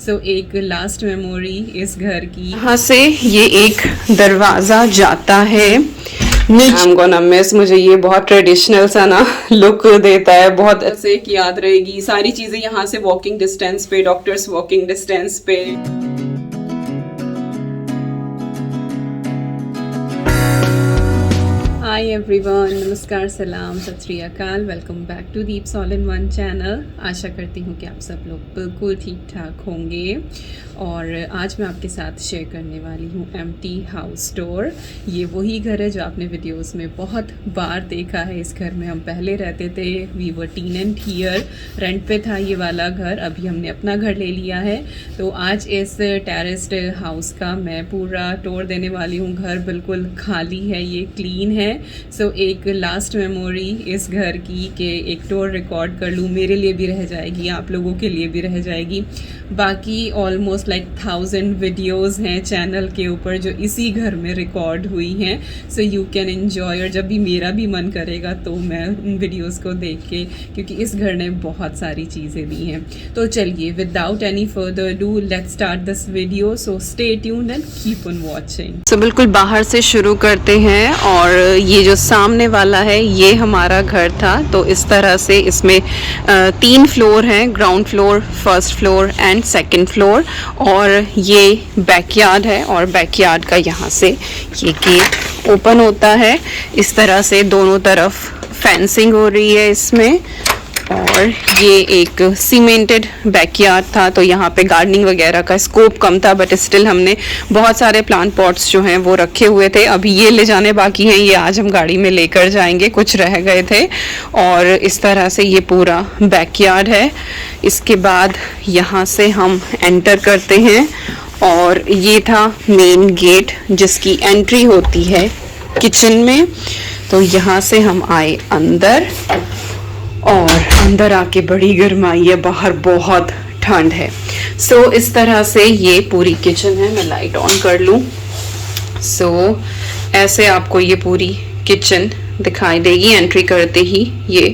एक last memory इस घर की। यहाँ से ये एक दरवाजा जाता है I'm gonna miss, मुझे ये बहुत ट्रेडिशनल सा ना लुक देता है, बहुत अच्छे की याद रहेगी। सारी चीजें यहाँ से वॉकिंग डिस्टेंस पे, डॉक्टर्स वॉकिंग डिस्टेंस पे। हाय एवरीवन, नमस्कार, सलाम, Sat Shri Akal. Welcome back to Deeps all in one channel. आशा करती हूँ कि आप सब लोग बिल्कुल ठीक ठाक होंगे। और आज मैं आपके साथ शेयर करने वाली हूँ एम्प्टी हाउस टूर। ये वही घर है जो आपने वीडियोस में बहुत बार देखा है। इस घर में हम पहले रहते थे। We were tenant here, rent पे था ये वाला घर। अभी हमने अपना घर ले लिया है। तो आज इस टेरेस्ड हाउस का मैं पूरा टूर देने वाली हूँ। घर बिल्कुल खाली है, ये क्लीन है। एक लास्ट मेमोरी इस घर की कि एक टूर रिकॉर्ड कर लूँ, मेरे लिए भी रह जाएगी, आप लोगों के लिए भी रह जाएगी। बाकी ऑलमोस्ट लाइक 1000 वीडियोस हैं चैनल के ऊपर जो इसी घर में रिकॉर्ड हुई हैं। So you can enjoy. और जब भी मेरा भी मन करेगा तो मैं उन वीडियोस को देख के, क्योंकि इस घर ने बहुत सारी चीज़ें दी हैं। तो चलिए without any further do let's start this video. So stay tuned and keep on watching. तो बिल्कुल बाहर से शुरू करते हैं। और ये जो सामने वाला है ये हमारा घर था। तो इस तरह से इसमें 3 फ्लोर हैं, ground floor, first floor and second floor. और ये बैकयार्ड है और बैकयार्ड का यहाँ से ये गेट ओपन होता है। इस तरह से दोनों तरफ फेंसिंग हो रही है इसमें। और ये एक सीमेंटेड बैकयार्ड था, तो यहाँ पे गार्डनिंग वगैरह का स्कोप कम था, बट स्टिल हमने बहुत सारे प्लांट पॉट्स जो हैं वो रखे हुए थे। अभी ये ले जाने बाकी हैं, ये आज हम गाड़ी में लेकर जाएंगे, कुछ रह गए थे। और इस तरह से ये पूरा बैकयार्ड है। इसके बाद यहाँ से हम एंटर करते हैं और ये था मेन गेट जिसकी एंट्री होती है किचन में। तो यहाँ से हम आए अंदर और अंदर आके बड़ी गर्माई है, बाहर बहुत ठंड है। इस तरह से ये पूरी किचन है। मैं लाइट ऑन कर लूँ। ऐसे आपको ये पूरी किचन दिखाई देगी एंट्री करते ही। ये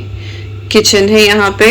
किचन है यहाँ पे।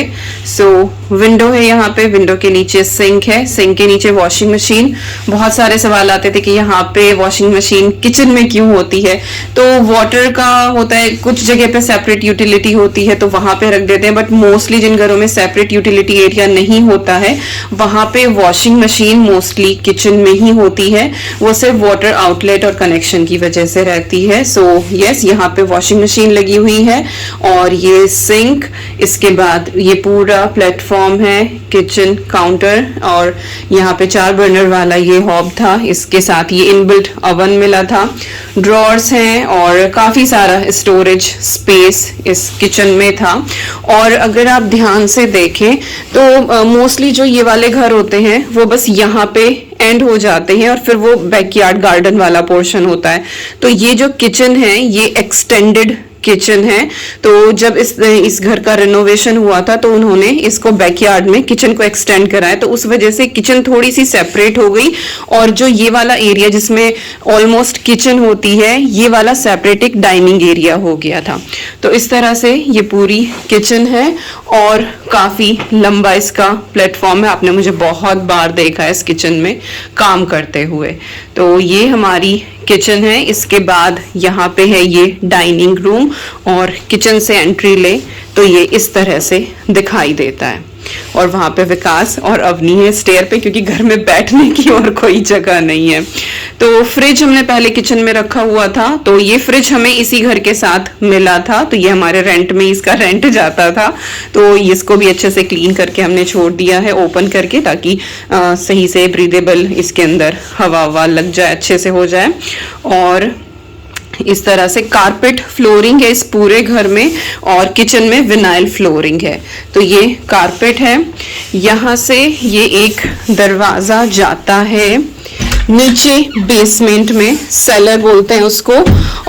विंडो है यहाँ पे, विंडो के नीचे सिंक है, सिंक के नीचे वॉशिंग मशीन। बहुत सारे सवाल आते थे कि यहाँ पे वॉशिंग मशीन किचन में क्यों होती है। तो वाटर का होता है, कुछ जगह पे सेपरेट यूटिलिटी होती है तो वहां पे रख देते हैं, बट मोस्टली जिन घरों में सेपरेट यूटिलिटी एरिया नहीं होता है वहां पे वॉशिंग मशीन मोस्टली किचन में ही होती है। वो सिर्फ वाटर आउटलेट और कनेक्शन की वजह से रहती है। यस, यहाँ पे वॉशिंग मशीन लगी हुई है और ये सिंक। इसके बाद ये पूरा प्लेटफॉर्म है, किचन काउंटर, और यहाँ पे 4 बर्नर वाला ये हॉब था। इसके साथ ये इनबिल्ट ओवन मिला था। ड्रॉर्स हैं और काफी सारा स्टोरेज स्पेस इस किचन में था। और अगर आप ध्यान से देखें तो मोस्टली जो ये वाले घर होते हैं वो बस यहाँ पे एंड हो जाते हैं और फिर वो बैकयार्ड गार्डन वाला पोर्शन होता है। तो ये जो किचन है ये एक्सटेंडेड किचन है। तो जब इस घर का रिनोवेशन हुआ था तो उन्होंने इसको बैकयार्ड में किचन को एक्सटेंड कराया, तो उस वजह से किचन थोड़ी सी सेपरेट हो गई। और जो ये वाला एरिया जिसमें ऑलमोस्ट किचन होती है, ये वाला सेपरेट एक डाइनिंग एरिया हो गया था। तो इस तरह से ये पूरी किचन है और काफी लंबा इसका प्लेटफॉर्म है। आपने मुझे बहुत बार देखा है इस किचन में काम करते हुए। तो ये हमारी किचन है। इसके बाद यहाँ पे है ये डाइनिंग रूम, और किचन से एंट्री ले तो ये इस तरह से दिखाई देता है। और वहाँ पे विकास और अवनी है स्टेयर पे, क्योंकि घर में बैठने की और कोई जगह नहीं है। तो फ्रिज हमने पहले किचन में रखा हुआ था, तो ये फ्रिज हमें इसी घर के साथ मिला था। तो ये हमारे रेंट में इसका रेंट जाता था। तो इसको भी अच्छे से क्लीन करके हमने छोड़ दिया है ओपन करके, ताकि सही से ब्रीदेबल इसके अंदर हवा लग जाए, अच्छे से हो जाए। और इस तरह से कारपेट फ्लोरिंग है इस पूरे घर में, और किचन में विनाइल फ्लोरिंग है। तो ये कारपेट है। यहाँ से ये एक दरवाजा जाता है नीचे बेसमेंट में सेलर बोलते हैं उसको,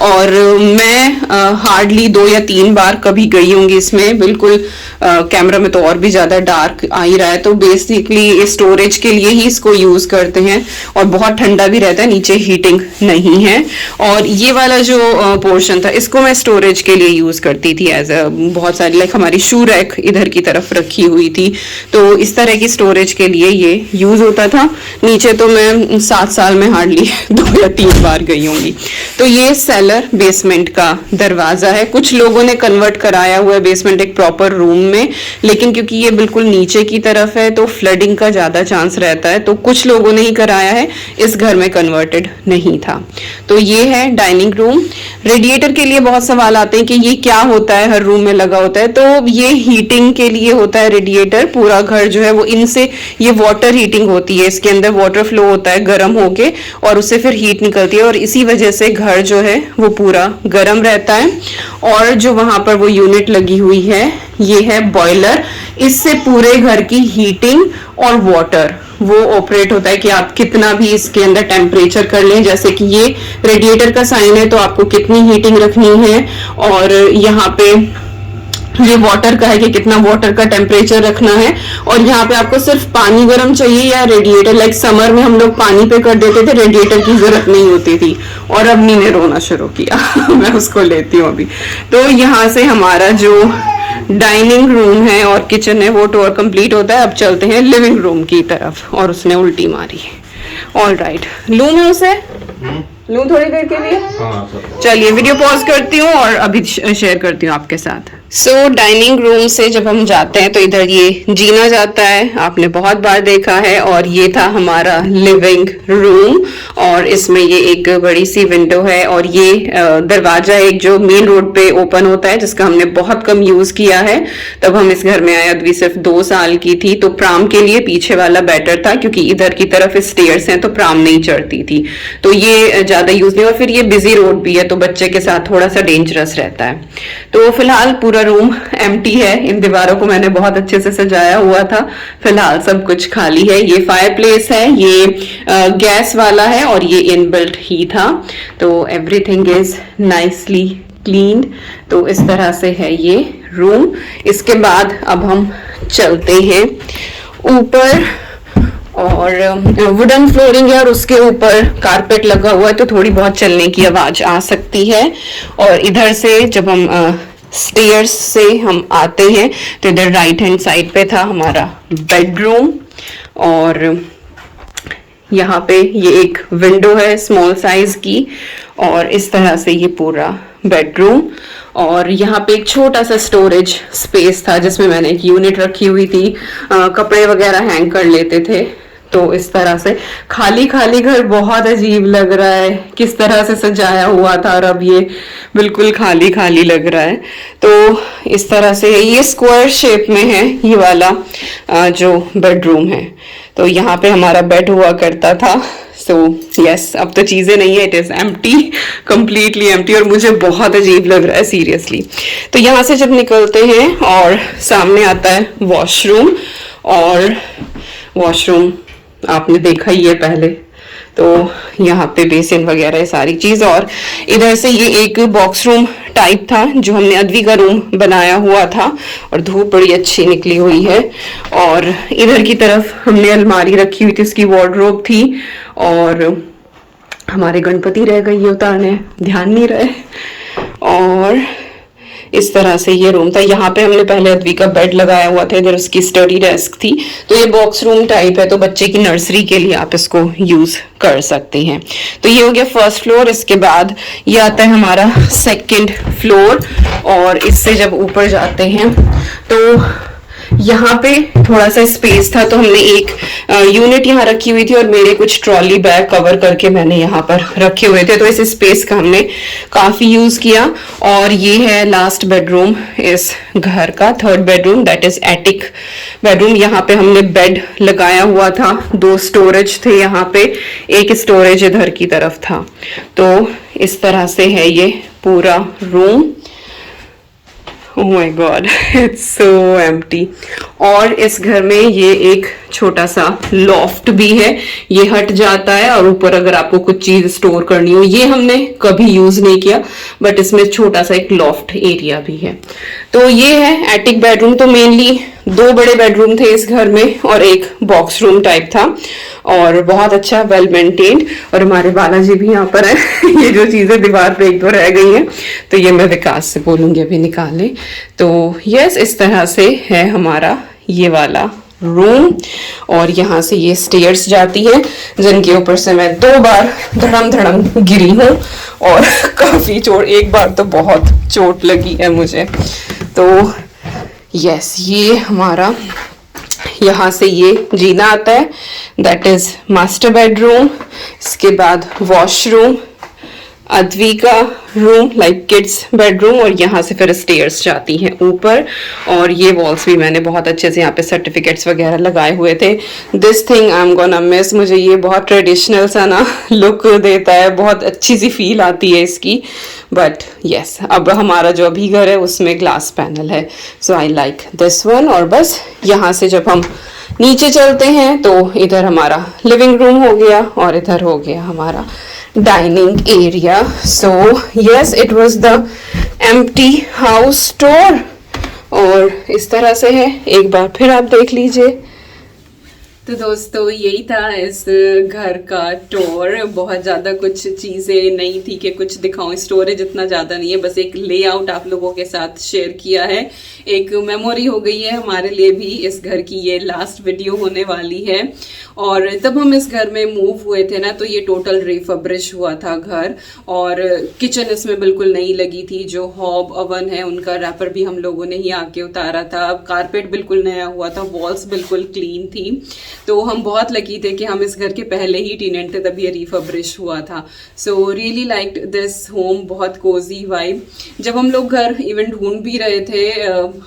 और मैं हार्डली 2 या 3 बार कभी गई होंगी इसमें। बिल्कुल कैमरा में तो और भी ज्यादा डार्क आ ही रहा है। तो बेसिकली स्टोरेज के लिए ही इसको यूज करते हैं, और बहुत ठंडा भी रहता है, नीचे हीटिंग नहीं है। और ये वाला जो पोर्शन था इसको मैं स्टोरेज के लिए यूज करती थी एज बहुत सारी, लाइक हमारी शू रैक इधर की तरफ रखी हुई थी, तो इस तरह की स्टोरेज के लिए ये यूज होता था। नीचे तो मैं 7 साल में हार्डली 2 या 3 बार गई होंगी। तो ये सेलर बेसमेंट का दरवाजा है। कुछ लोगों ने कन्वर्ट कराया हुआ है बेसमेंट एक प्रॉपर रूम में, लेकिन क्योंकि ये बिल्कुल नीचे की तरफ है तो फ्लडिंग का ज्यादा चांस रहता है, तो कुछ लोगों ने ही कराया है, इस घर में कन्वर्टेड नहीं था। तो ये है डाइनिंग रूम। रेडिएटर के लिए बहुत सवाल आते हैं कि ये क्या होता है, हर रूम में लगा होता है। तो ये हीटिंग के लिए होता है रेडिएटर। पूरा घर जो है वो इनसे, ये वाटर हीटिंग होती है, इसके अंदर वाटर फ्लो होता है गर्म होके, और उससे फिर हीट निकलती है, और इसी वजह से घर जो है वो पूरा गर्म रहता है। और जो वहां पर वो यूनिट लगी हुई है ये है बॉयलर। इससे पूरे घर की हीटिंग और वाटर वो ऑपरेट होता है कि आप कितना भी इसके अंदर टेम्परेचर कर लें। जैसे कि ये रेडिएटर का साइन है तो आपको कितनी हीटिंग रखनी है, और यहाँ पे ये वाटर का है कि कितना वाटर का टेम्परेचर रखना है। और यहाँ पे आपको सिर्फ पानी गर्म चाहिए या रेडिएटर, लाइक समर में हम लोग पानी पे कर देते थे, रेडिएटर की जरूरत नहीं होती थी। और अब नी ने रोना शुरू किया मैं उसको लेती हूँ अभी। तो यहाँ से हमारा जो डाइनिंग रूम है और किचन है वो टूर कंप्लीट होता है। अब चलते हैं लिविंग रूम की तरफ, और उसने उल्टी मारी है। ऑल राइट, लूं मैं उसे, लूं थोड़ी देर के लिए? चलिए वीडियो पॉज करती हूँ और अभी शेयर करती हूँ आपके साथ। सो डाइनिंग रूम से जब हम जाते हैं तो इधर ये जीना जाता है, आपने बहुत बार देखा है। और ये था हमारा लिविंग रूम, और इसमें ये एक बड़ी सी विंडो है, और ये दरवाजा एक जो मेन रोड पे ओपन होता है, जिसका हमने बहुत कम यूज किया है। तब हम इस घर में आए, अद्वी सिर्फ 2 साल की थी, तो प्राम के लिए पीछे वाला बेटर था, क्योंकि इधर की तरफ स्टेयर्स हैं तो प्राम नहीं चढ़ती थी, तो ये ज्यादा यूज नहीं। और फिर ये बिजी रोड भी है तो बच्चे के साथ थोड़ा सा डेंजरस रहता है। तो फिलहाल पूरा रूम एम्प्टी है। इन दीवारों को मैंने बहुत अच्छे से सजाया हुआ था, फिलहाल सब कुछ खाली है। ये फायरप्लेस है, ये गैस वाला है, और ये इनबिल्ट ही था। तो एवरीथिंग इज नाइसली क्लीन। तो इस तरह से है ये रूम। इसके बाद अब हम चलते हैं ऊपर, और वुडन फ्लोरिंग है और उसके ऊपर कारपेट लगा हुआ है, तो थोड़ी बहुत चलने की आवाज आ सकती है। और इधर से जब हम स्टेयर्स से हम आते हैं तो इधर राइट हैंड साइड पे था हमारा बेडरूम, और यहाँ पे ये एक विंडो है स्मॉल साइज की, और इस तरह से ये पूरा बेडरूम। और यहाँ पे एक छोटा सा स्टोरेज स्पेस था जिसमें मैंने एक यूनिट रखी हुई थी, कपड़े वगैरह हैंग कर लेते थे। तो इस तरह से खाली खाली घर बहुत अजीब लग रहा है, किस तरह से सजाया हुआ था, और अब ये बिल्कुल खाली खाली लग रहा है। तो इस तरह से ये स्क्वायर शेप में है ये वाला जो बेडरूम है। तो यहाँ पे हमारा बेड हुआ करता था। सो यस, अब तो चीजें नहीं है, it is empty, completely empty, और मुझे बहुत अजीब लग रहा है सीरियसली। तो यहाँ से जब निकलते हैं और सामने आता है वॉशरूम, और वॉशरूम आपने देखा ही है पहले। तो यहाँ पे बेसिन वगैरह सारी चीज, और इधर से ये एक बॉक्स रूम टाइप था जो हमने अद्वी का रूम बनाया हुआ था, और धूप बड़ी अच्छी निकली हुई है। और इधर की तरफ हमने अलमारी रखी हुई थी, उसकी वार्डरोब थी, और हमारे गणपति रह गई है उतारने, ध्यान नहीं रहे। और इस तरह से ये रूम था। यहाँ पे हमने पहले अद्वी का बेड लगाया हुआ था, इधर उसकी स्टडी डेस्क थी। तो ये बॉक्स रूम टाइप है, तो बच्चे की नर्सरी के लिए आप इसको यूज कर सकते हैं। तो ये हो गया फर्स्ट फ्लोर। इसके बाद ये आता है हमारा सेकंड फ्लोर, और इससे जब ऊपर जाते हैं तो यहाँ पे थोड़ा सा स्पेस था, तो हमने एक यूनिट यहाँ रखी हुई थी, और मेरे कुछ ट्रॉली बैग कवर करके मैंने यहाँ पर रखे हुए थे। तो इस स्पेस का हमने काफी यूज किया। और ये है लास्ट बेडरूम इस घर का, third bedroom, that is attic bedroom. यहाँ पे हमने बेड लगाया हुआ था, 2 स्टोरेज थे यहाँ पे, एक स्टोरेज इधर की तरफ था। तो इस तरह से है ये पूरा room. Oh my God, it's so empty. और इस घर में ये एक छोटा सा लॉफ्ट भी है, ये हट जाता है और ऊपर अगर आपको कुछ चीज स्टोर करनी हो, ये हमने कभी यूज नहीं किया, बट इसमें छोटा सा एक लॉफ्ट एरिया भी है। तो ये है एटिक बेडरूम। तो मेनली 2 बड़े बेडरूम थे इस घर में और एक बॉक्स रूम टाइप था, और बहुत अच्छा वेल मेंटेन्ड। और हमारे बालाजी भी यहाँ पर है ये जो चीजें दीवार पे 1-2 रह गई हैं, तो ये मैं विकास से बोलूंगी अभी निकाले। तो यस, इस तरह से है हमारा ये वाला रूम। और यहाँ से ये स्टेयर्स जाती है, जिनके ऊपर से मैं 2 बार धड़म धड़म गिरी हूँ, और काफी चोट, एक बार तो बहुत चोट लगी है मुझे। तो यस, ये हमारा यहाँ से ये जीना आता है, दैट इज मास्टर बेडरूम। इसके बाद वॉशरूम, अद्वी का रूम लाइक किड्स बेडरूम, और यहाँ से फिर स्टेयर्स जाती हैं ऊपर। और ये वॉल्स भी मैंने बहुत अच्छे से यहाँ पे सर्टिफिकेट्स वगैरह लगाए हुए थे। This thing I am gonna miss, मुझे ये बहुत ट्रेडिशनल सा ना लुक देता है, बहुत अच्छी सी फील आती है इसकी। बट यस, अब हमारा जो अभी घर है उसमें ग्लास पैनल है, सो आई लाइक दिस वन। और बस यहाँ से जब हम नीचे चलते हैं तो इधर हमारा लिविंग रूम हो गया और इधर हो गया हमारा dining area. So yes, it was the empty house tour, और इस तरह से है। एक बार फिर आप देख लीजिए। तो दोस्तों, यही था इस घर का टूर। बहुत ज़्यादा कुछ चीज़ें नहीं थी कि कुछ दिखाऊं, स्टोरेज इतना ज़्यादा नहीं है, बस एक लेआउट आप लोगों के साथ शेयर किया है। एक मेमोरी हो गई है हमारे लिए भी, इस घर की ये लास्ट वीडियो होने वाली है। और तब हम इस घर में मूव हुए थे ना, तो ये टोटल रिफर्बिश हुआ था घर, और किचन इसमें बिल्कुल नई लगी थी। जो हॉब ओवन है उनका रैपर भी हम लोगों ने ही आके उतारा था, कारपेट बिल्कुल नया हुआ था, वॉल्स बिल्कुल क्लीन थी। तो हम बहुत लकी थे कि हम इस घर के पहले ही टेनेंट थे, तब ये रिफर्बिश हुआ था। So really liked this home, बहुत कोजी वाइब। जब हम लोग घर इवन ढूंढ भी रहे थे,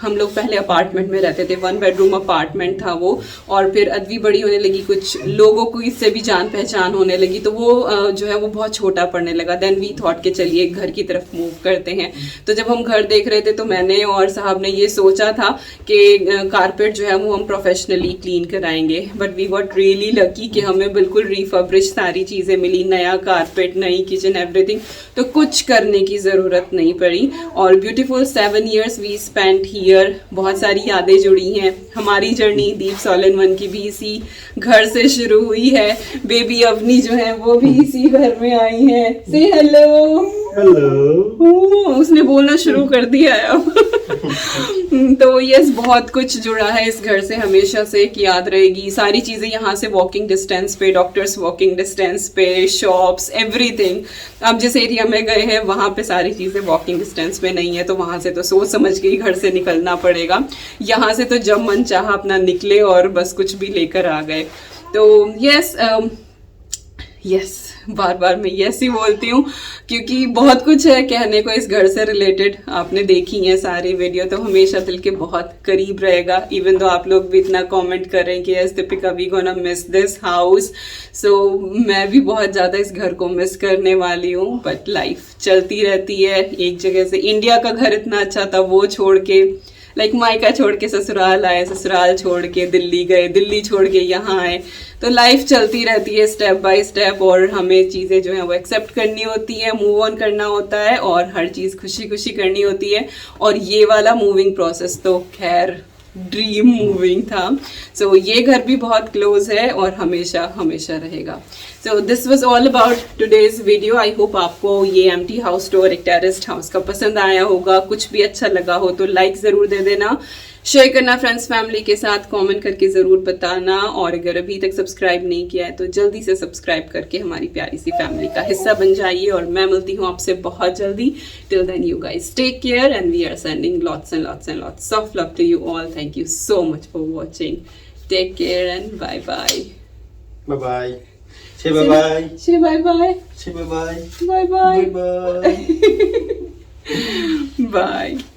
हम लोग पहले अपार्टमेंट में रहते थे, 1 बेडरूम अपार्टमेंट था वो, और फिर अद्वी बड़ी होने लगी, कुछ लोगों को इससे भी जान पहचान होने लगी, तो वो जो है वो बहुत छोटा पड़ने लगा। देन वी थॉट के चलिए घर की तरफ मूव करते हैं। तो जब हम घर देख रहे थे तो मैंने और साहब ने ये सोचा था कि कारपेट जो है वो हम प्रोफेशनली क्लीन कराएंगे, but we got really lucky कि हमें बिल्कुल रिफर्बिश सारी चीज़ें मिली, नया कारपेट, नई किचन, एवरीथिंग। तो कुछ करने की ज़रूरत नहीं पड़ी। और beautiful 7 years we spent here. बहुत सारी यादें जुड़ी हैं। हमारी journey Deeps all in one की भी इसी घर से शुरू हुई है। बेबी अवनी जो है वो भी इसी घर में आई है। से हेलो। हेलो। उसने बोलना शुरू कर दिया है अब। तो यस, बहुत कुछ जुड़ा है इस घर से हमेशा से, कि याद रहेगी। सारी चीज़ें यहाँ से वॉकिंग डिस्टेंस पे, डॉक्टर्स वॉकिंग डिस्टेंस पे, शॉप्स, एवरीथिंग। अब जिस एरिया में गए हैं वहाँ पे सारी चीज़ें वॉकिंग डिस्टेंस पे नहीं है, तो वहाँ से तो सोच समझ के ही घर से निकलना पड़ेगा। यहाँ से तो जब मन चाहा अपना निकले और बस कुछ भी लेकर आ गए। तो यस, बार बार मैं यस ही बोलती हूँ, क्योंकि बहुत कुछ है कहने को इस घर से रिलेटेड। आपने देखी है सारी वीडियो, तो हमेशा दिल के बहुत करीब रहेगा। इवन तो आप लोग भी इतना कमेंट कर रहे हैं कि yes Deepika we gonna miss this house. So मैं भी बहुत ज़्यादा इस घर को मिस करने वाली हूँ, बट लाइफ चलती रहती है। एक जगह से इंडिया का घर इतना अच्छा था, वो छोड़ के लाइक मायका छोड़ के ससुराल आए, ससुराल छोड़ के दिल्ली गए, दिल्ली छोड़ के यहाँ आए। तो लाइफ चलती रहती है स्टेप बाय स्टेप, और हमें चीज़ें जो हैं वो एक्सेप्ट करनी होती है, मूव ऑन करना होता है, और हर चीज़ खुशी खुशी करनी होती है। और ये वाला मूविंग प्रोसेस तो खैर ड्रीम मूविंग था। सो ये घर भी बहुत क्लोज है और हमेशा हमेशा रहेगा। So this was all about today's video. I hope आपको ये एम्प्टी हाउस टूर, एक टेरेस्ड हाउस का पसंद आया होगा। कुछ भी अच्छा लगा हो तो लाइक ज़रूर दे देना, शेयर करना फ्रेंड्स फैमिली के साथ, कमेंट करके ज़रूर बताना। और अगर अभी तक सब्सक्राइब नहीं किया है तो जल्दी से सब्सक्राइब करके हमारी प्यारी सी फैमिली का हिस्सा बन जाइए। और मैं मिलती हूँ आपसे बहुत जल्दी। Till then you guys take care, and we are sending lots and lots and lots of love to you all. Thank you so much for watching. Take care and bye bye. Bye bye. Say bye bye. Say bye bye. Say bye bye. Bye bye. Bye bye. Bye.